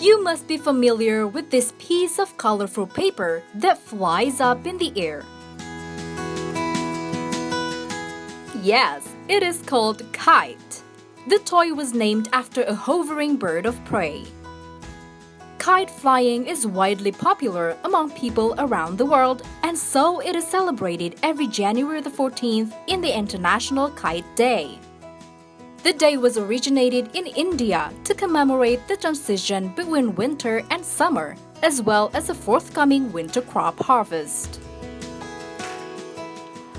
You must be familiar with this piece of colorful paper that flies up in the air. Yes, it is called kite. The toy was named after a hovering bird of prey. Kite flying is widely popular among people around the world, and so it is celebrated every January the 14th in the International Kite Day. The day was originated in India to commemorate the transition between winter and summer, as well as the forthcoming winter crop harvest.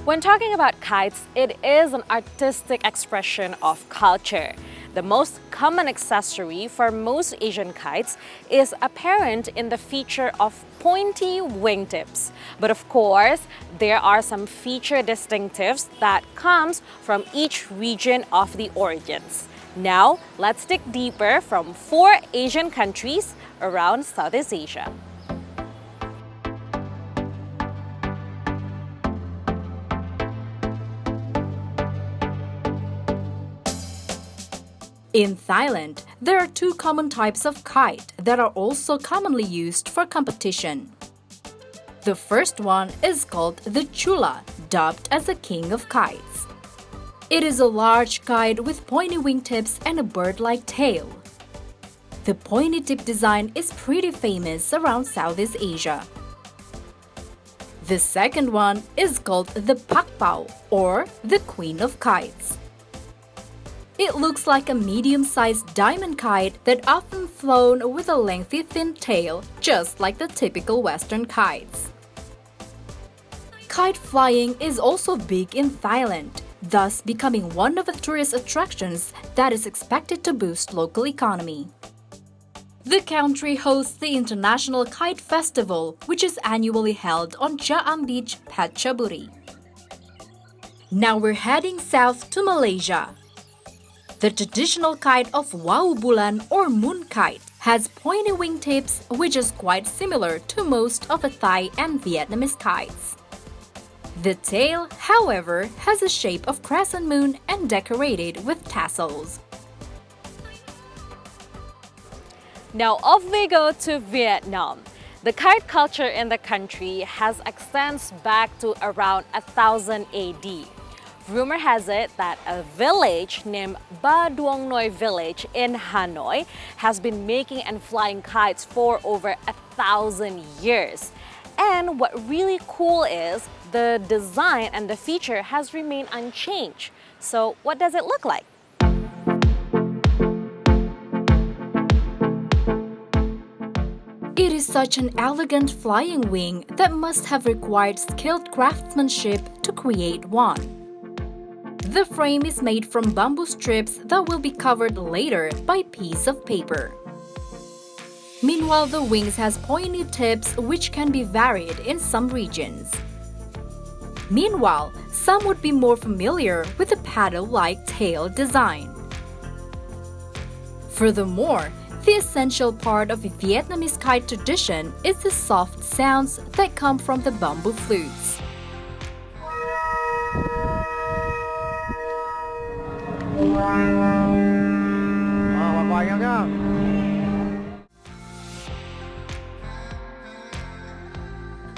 When talking about kites, it is an artistic expression of culture. The most common accessory for most Asian kites is apparent in the feature of pointy wingtips. But of course, there are some feature distinctives that comes from each region of the origins. Now, let's dig deeper from 4 Asian countries around Southeast Asia. In Thailand, there are 2 common types of kite that are also commonly used for competition. The first one is called the chula, dubbed as the king of kites. It is a large kite with pointy wingtips and a bird-like tail. The pointy tip design is pretty famous around Southeast Asia. The second one is called the pakpao, or the queen of kites. It looks like a medium-sized diamond kite that often flown with a lengthy thin tail, just like the typical Western kites. Kite flying is also big in Thailand, thus becoming one of the tourist attractions that is expected to boost local economy. The country hosts the International Kite Festival, which is annually held on Jaam Beach, Phetchaburi. Now we're heading south to Malaysia. The traditional kite of Wau Bulan or moon kite has pointy wingtips, which is quite similar to most of the Thai and Vietnamese kites. The tail, however, has a shape of crescent moon and decorated with tassels. Now off we go to Vietnam. The kite culture in the country has extends back to around 1000 AD. Rumor has it that a village named Ba Duong Noi Village in Hanoi has been making and flying kites for over 1000 years. And what really cool is the design and the feature has remained unchanged. So what does it look like? It is such an elegant flying wing that must have required skilled craftsmanship to create one. The frame is made from bamboo strips that will be covered later by a piece of paper. Meanwhile, the wings has pointy tips which can be varied in some regions. Meanwhile, some would be more familiar with the paddle-like tail design. Furthermore, the essential part of the Vietnamese kite tradition is the soft sounds that come from the bamboo flutes.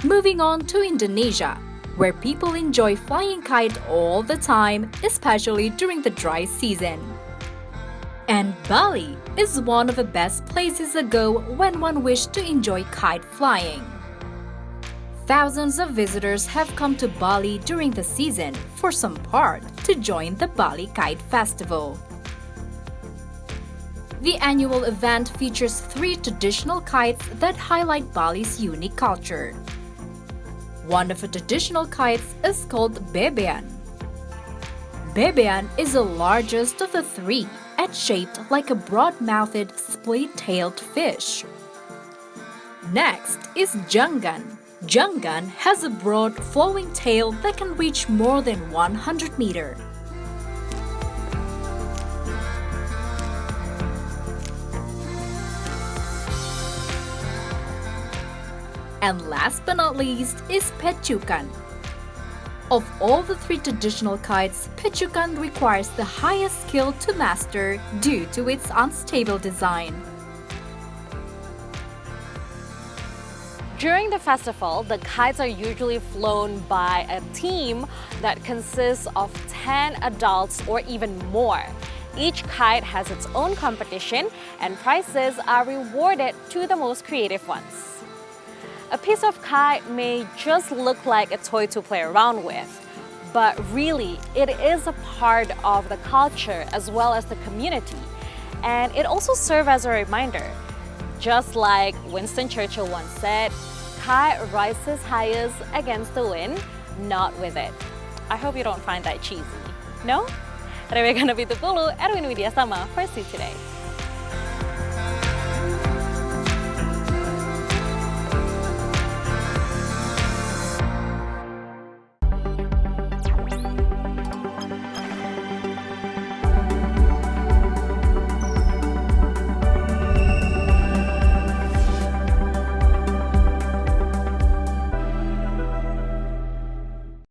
Moving on to Indonesia, where people enjoy flying kite all the time, especially during the dry season. And Bali is one of the best places to go when one wishes to enjoy kite flying. Thousands of visitors have come to Bali during the season, for some part, to join the Bali Kite Festival. The annual event features 3 traditional kites that highlight Bali's unique culture. One of the traditional kites is called bebean. Bebean is the largest of the 3 and shaped like a broad-mouthed, split-tailed fish. Next is jangan. Jangan has a broad, flowing tail that can reach more than 100 meters. And last but not least is pechukan. Of all the 3 traditional kites, pechukan requires the highest skill to master due to its unstable design. During the festival, the kites are usually flown by a team that consists of 10 adults or even more. Each kite has its own competition and prizes are rewarded to the most creative ones. A piece of kite may just look like a toy to play around with, but really it is a part of the culture as well as the community. And it also serves as a reminder. Just like Winston Churchill once said, kite rises highest against the wind, not with it. I hope you don't find that cheesy. No? Rewe Kanapitupulu, Erwin Widyasama for See Today.